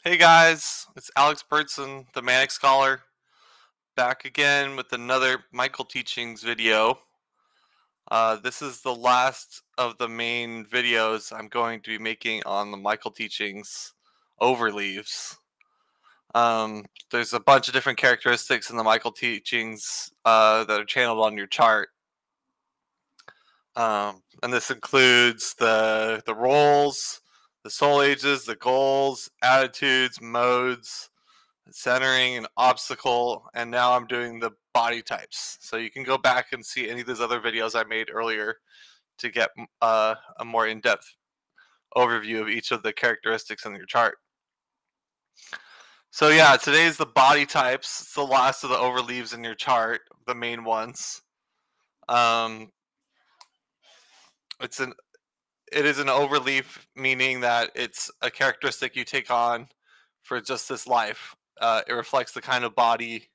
Hey guys, it's Alex Burtson, the Manic Scholar, back again with another Michael Teachings video. This is the last of the main videos I'm going to be making on the Michael Teachings overleaves. There's a bunch of different characteristics in the Michael Teachings that are channeled on your chart. And this includes the roles, the soul ages, the goals, attitudes, modes, centering, and obstacle, and now I'm doing the body types. So you can go back and see any of those other videos I made earlier to get a more in-depth overview of each of the characteristics in your chart. So yeah, today's the body types. It's the last of the overleaves in your chart, the main ones. It is an overleaf, meaning that it's a characteristic you take on for just this life. It reflects the kind of body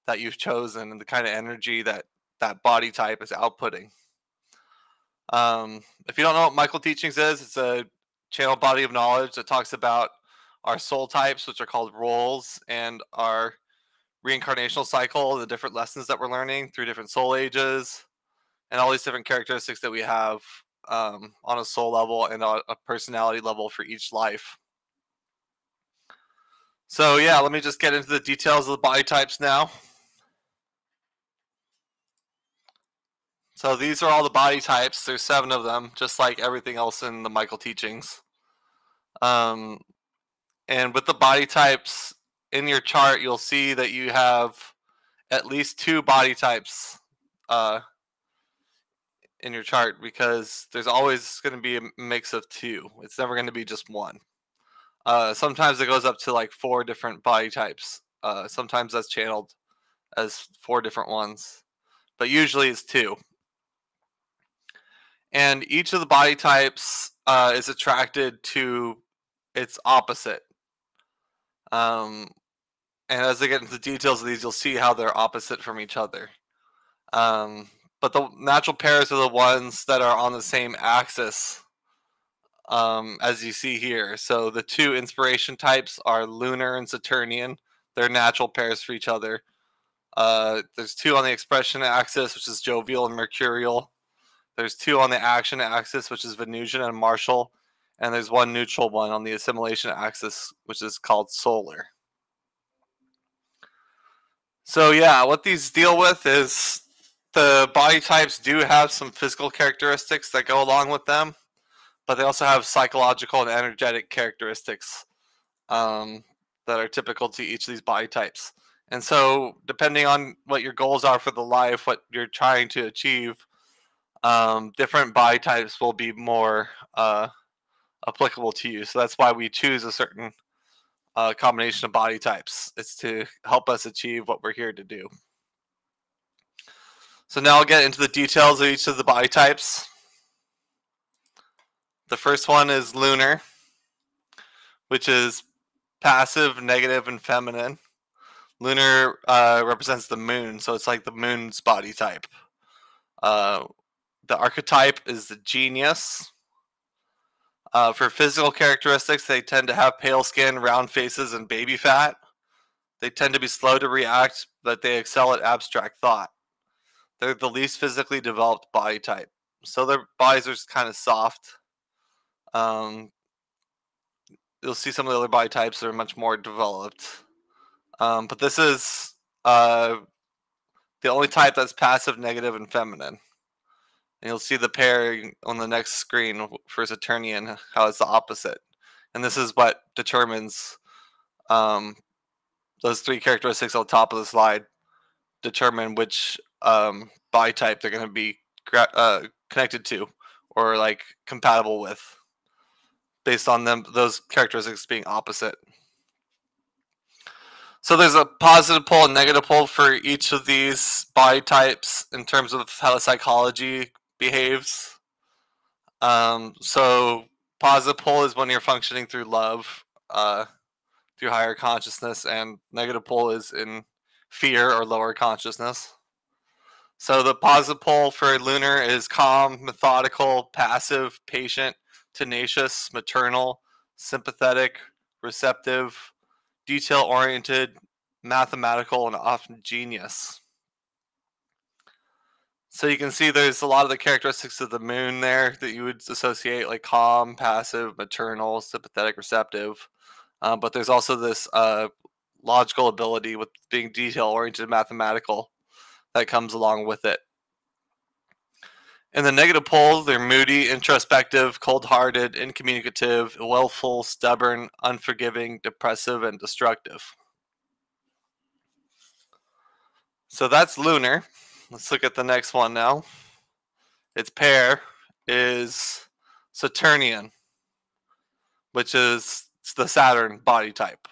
that you've chosen and the kind of energy that that body type is outputting. If you don't know what Michael Teachings is, it's a channel body of knowledge that talks about our soul types, which are called roles, and our reincarnational cycle, the different lessons that we're learning through different soul ages, and all these different characteristics that we have on a soul level and on a personality level for each life. So yeah, let me just get into the details of the body types now. So these are all the body types. There's 7 of them, just like everything else in the Michael Teachings. And with the body types in your chart, you'll see that you have at least 2 body types in your chart, because there's always going to be a mix of 2. It's never going to be just one. Sometimes it goes up to like 4 different body types. Sometimes that's channeled as 4 different ones, but usually it's 2. And each of the body types is attracted to its opposite. And as I get into the details of these, you'll see how they're opposite from each other. But the natural pairs are the ones that are on the same axis, as you see here. So the 2 inspiration types are lunar and Saturnian. They're natural pairs for each other. There's 2 on the expression axis, which is jovial and mercurial. There's 2 on the action axis, which is Venusian and martial. And there's 1 neutral one on the assimilation axis, which is called solar. So yeah, what these deal with is the body types do have some physical characteristics that go along with them, but they also have psychological and energetic characteristics that are typical to each of these body types. And so depending on what your goals are for the life, what you're trying to achieve, different body types will be more applicable to you. So that's why we choose a certain combination of body types. It's to help us achieve what we're here to do. So now I'll get into the details of each of the body types. The first one is lunar, which is passive, negative, and feminine. Lunar represents the moon, so it's like the moon's body type. The archetype is the genius. For physical characteristics, they tend to have pale skin, round faces, and baby fat. They tend to be slow to react, but they excel at abstract thought. They're the least physically developed body type. So their bodies are kind of soft. You'll see some of the other body types that are much more developed. But this is the only type that's passive, negative, and feminine. And you'll see the pair on the next screen for Saturnian, how it's the opposite. And this is what determines those 3 characteristics on the top of the slide determine which body type they're going to be connected to or like compatible with, based on those characteristics being opposite. So there's a positive pole and negative pole for each of these body types in terms of how the psychology behaves. So positive pole is when you're functioning through love, through higher consciousness, and negative pole is in fear or lower consciousness. So the positive pole for lunar is calm, methodical, passive, patient, tenacious, maternal, sympathetic, receptive, detail-oriented, mathematical, and often genius. So you can see there's a lot of the characteristics of the moon there that you would associate, like calm, passive, maternal, sympathetic, receptive. But there's also this logical ability with being detail-oriented, mathematical, that comes along with it. In the negative pole, they're moody, introspective, cold-hearted, incommunicative, willful, stubborn, unforgiving, depressive, and destructive. So that's lunar. Let's look at the next one now. Its pair is Saturnian, which is the Saturn body type.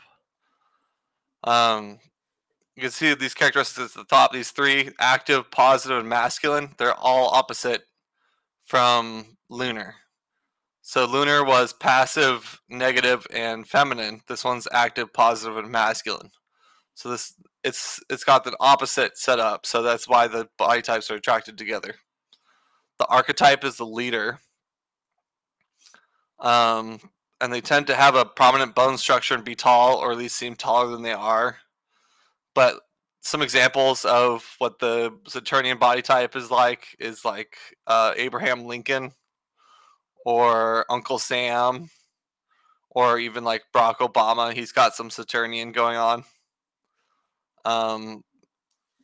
You can see these characteristics at the top, these three, active, positive, and masculine, they're all opposite from lunar. So lunar was passive, negative, and feminine. This one's active, positive, and masculine. So it's got the opposite setup. So that's why the body types are attracted together. The archetype is the leader. And they tend to have a prominent bone structure and be tall, or at least seem taller than they are. But some examples of what the Saturnian body type is like Abraham Lincoln, or Uncle Sam, or even like Barack Obama. He's got some Saturnian going on.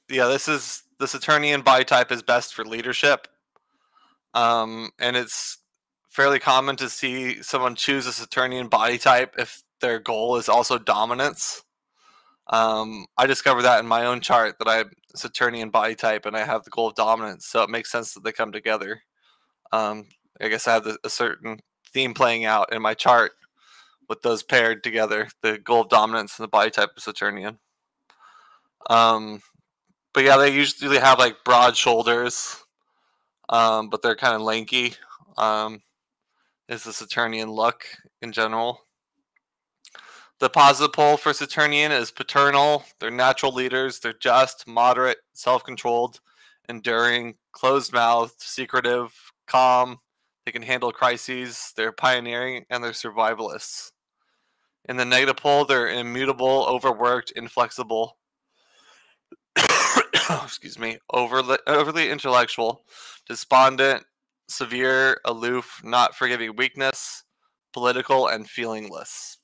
This is the Saturnian body type is best for leadership. And it's fairly common to see someone choose a Saturnian body type if their goal is also dominance. I discovered that in my own chart that I have Saturnian body type and I have the goal of dominance, so it makes sense that they come together. I guess I have a certain theme playing out in my chart with those paired together, the goal of dominance and the body type of Saturnian. But yeah, they usually have like broad shoulders, but they're kind of lanky. Is the Saturnian look in general. The positive pole for Saturnian is paternal. They're natural leaders. They're just, moderate, self-controlled, enduring, closed-mouthed, secretive, calm. They can handle crises. They're pioneering, and they're survivalists. In the negative pole, they're immutable, overworked, inflexible. Excuse me. Overly intellectual, despondent, severe, aloof, not forgiving weakness, political, and feelingless.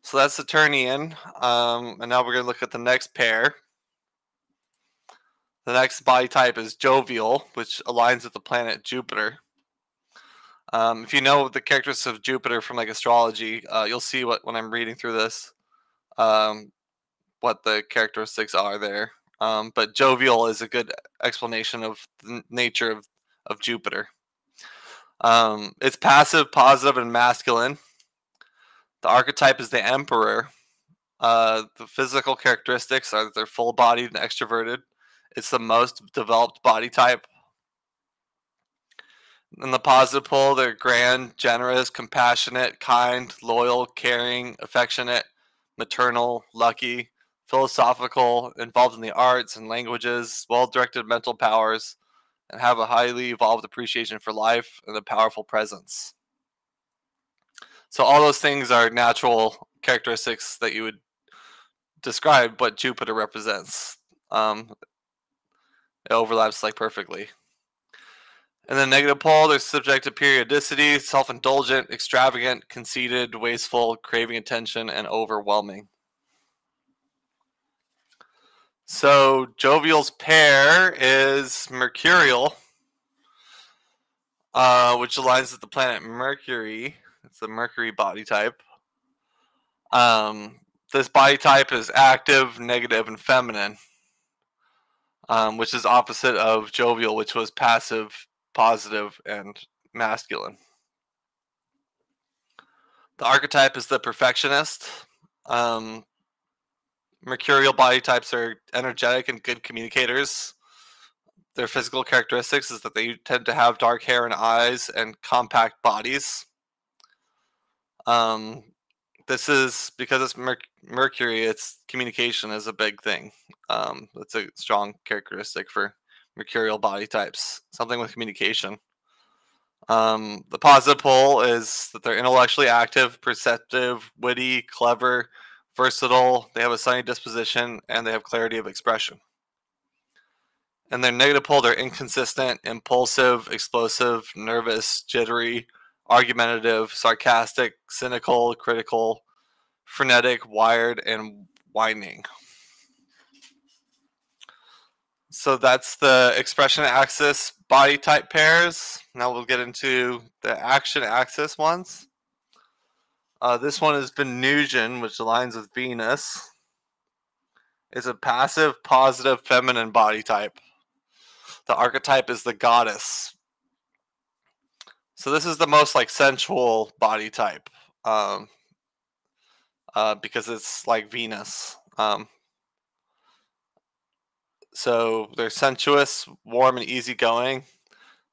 So that's Saturnian. And now we're going to look at the next pair. The next body type is jovial, which aligns with the planet Jupiter. If you know the characteristics of Jupiter from like astrology, you'll see when I'm reading through this, what the characteristics are there. But jovial is a good explanation of the nature of Jupiter. It's passive, positive, and masculine. The archetype is the emperor. The physical characteristics are that they're full-bodied and extroverted. It's the most developed body type. In the positive pole, they're grand, generous, compassionate, kind, loyal, caring, affectionate, maternal, lucky, philosophical, involved in the arts and languages, well-directed mental powers, and have a highly evolved appreciation for life and a powerful presence. So all those things are natural characteristics that you would describe what Jupiter represents. It overlaps like perfectly. And the negative pole, they're subject to periodicity, self-indulgent, extravagant, conceited, wasteful, craving attention, and overwhelming. So jovial's pair is mercurial, which aligns with the planet Mercury. It's the Mercury body type. This body type is active, negative, and feminine, which is opposite of jovial, which was passive, positive, and masculine. The archetype is the perfectionist. Mercurial body types are energetic and good communicators. Their physical characteristics is that they tend to have dark hair and eyes and compact bodies. This is because it's Mercury, its communication is a big thing. That's a strong characteristic for mercurial body types, something with communication. The positive pole is that they're intellectually active, perceptive, witty, clever, versatile. They have a sunny disposition and they have clarity of expression. And their negative pole, they're inconsistent, impulsive, explosive, nervous, jittery, argumentative, sarcastic, cynical, critical, frenetic, wired, and whining. So that's the expression axis body type pairs. Now we'll get into the action axis ones. This one is Venusian, which aligns with Venus. It's a passive, positive, feminine body type. The archetype is the goddess. So this is the most like sensual body type, because it's like Venus. So they're sensuous, warm, and easygoing.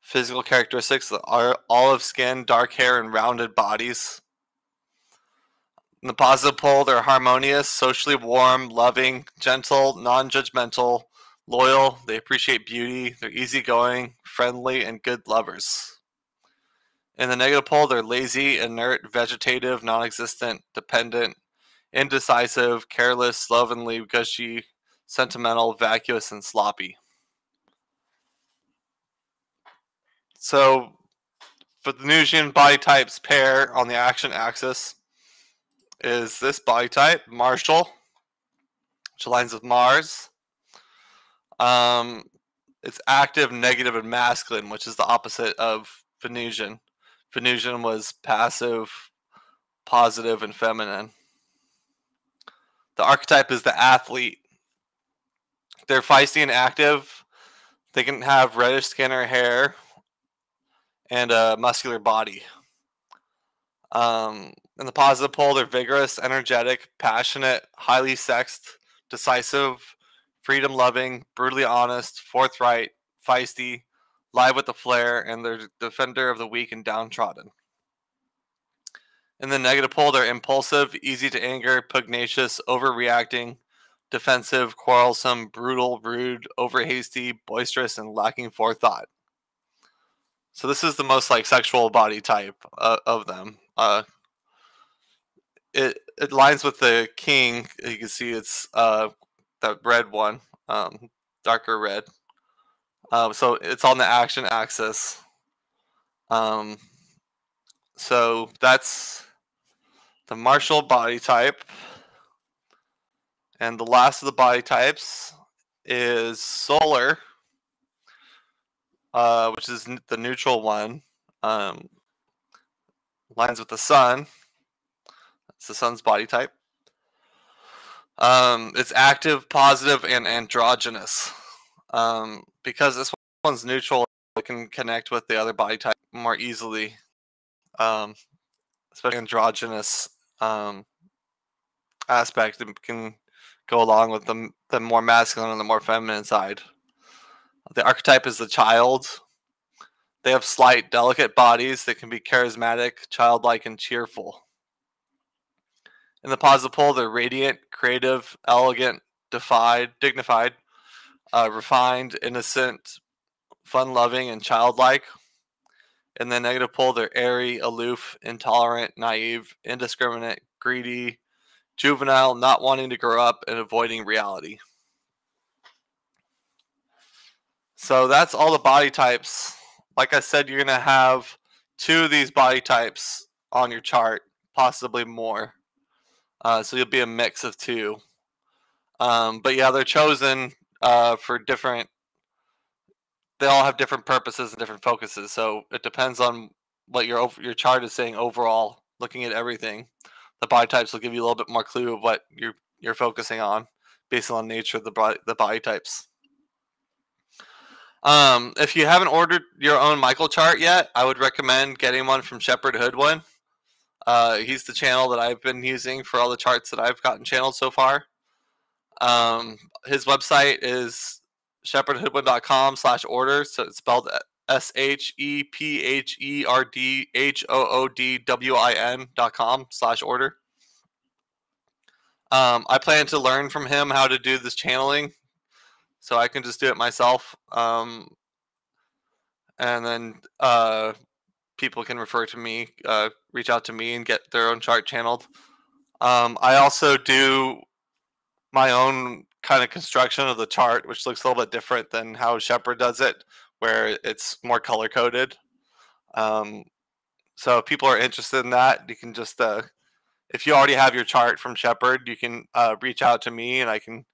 Physical characteristics are olive skin, dark hair, and rounded bodies. In the positive pole, they're harmonious, socially warm, loving, gentle, non-judgmental, loyal. They appreciate beauty. They're easygoing, friendly, and good lovers. In the negative pole, they're lazy, inert, vegetative, non-existent, dependent, indecisive, careless, slovenly, gushy, sentimental, vacuous, and sloppy. So, for the Venusian body types pair on the action axis is this body type, Martial, which aligns with Mars. It's active, negative, and masculine, which is the opposite of Venusian. Venusian was passive, positive, and feminine. The archetype is the athlete. They're feisty and active. They can have reddish skin or hair and a muscular body. In the positive pole, they're vigorous, energetic, passionate, highly sexed, decisive, freedom-loving, brutally honest, forthright, feisty, live with the flair, and they're defender of the weak and downtrodden. In the negative pole, they're impulsive, easy to anger, pugnacious, overreacting, defensive, quarrelsome, brutal, rude, overhasty, boisterous, and lacking forethought. So this is the most like sexual body type of them. It lines with the king. You can see it's that red one, darker red. So it's on the action axis. So that's the Martial body type. And the last of the body types is Solar, which is the neutral one. Lines with the sun. It's the sun's body type. It's active, positive, and androgynous. Because this one's neutral, it can connect with the other body type more easily. Especially androgynous aspect, it can go along with the more masculine and the more feminine side. The archetype is the child. They have slight, delicate bodies that can be charismatic, childlike, and cheerful. In the positive pole, they're radiant, creative, elegant, dignified, refined, innocent, fun-loving, and childlike. In the negative pole, they're airy, aloof, intolerant, naive, indiscriminate, greedy, juvenile, not wanting to grow up, and avoiding reality. So that's all the body types. Like I said, you're going to have 2 of these body types on your chart, possibly more. So you'll be a mix of 2. But yeah, they're chosen for different. They all have different purposes and different focuses. So it depends on what your chart is saying overall. Looking at everything, the body types will give you a little bit more clue of what you're focusing on, based on the nature of the body types. If you haven't ordered your own Michael chart yet, I would recommend getting one from Shepard Hoodwin. He's the channel that I've been using for all the charts that I've gotten channeled so far. His website is shepardhoodwin.com/order. So it's spelled SHEPHERDHOODWIN.com/order. I plan to learn from him how to do this channeling, so I can just do it myself. And then people can refer to me, reach out to me and get their own chart channeled. I also do my own kind of construction of the chart, which looks a little bit different than how Shepherd does it, where it's more color coded. So if people are interested in that, you can just, if you already have your chart from Shepherd, you can reach out to me and I can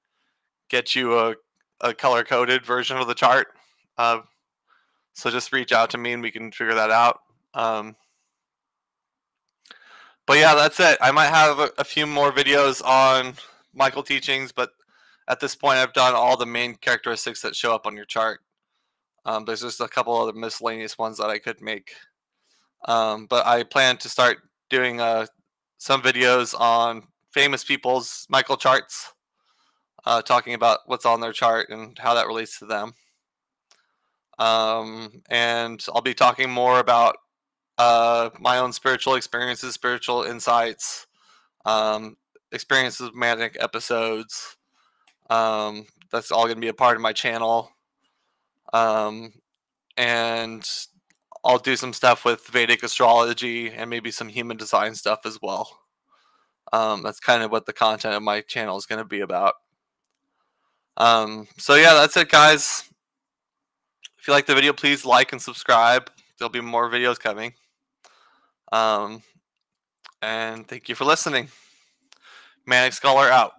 get you a color coded version of the chart. So just reach out to me and we can figure that out. But yeah, that's it. I might have a few more videos on Michael teachings, but at this point I've done all the main characteristics that show up on your chart. There's just a couple other miscellaneous ones that I could make. But I plan to start doing some videos on famous people's Michael charts, talking about what's on their chart and how that relates to them. And I'll be talking more about my own spiritual experiences, spiritual insights, experiences with manic episodes. That's all going to be a part of my channel. And I'll do some stuff with Vedic astrology and maybe some human design stuff as well. That's kind of what the content of my channel is going to be about. So yeah, that's it, guys. If you like the video, please like and subscribe. There'll be more videos coming. And thank you for listening. Manic Scholar out.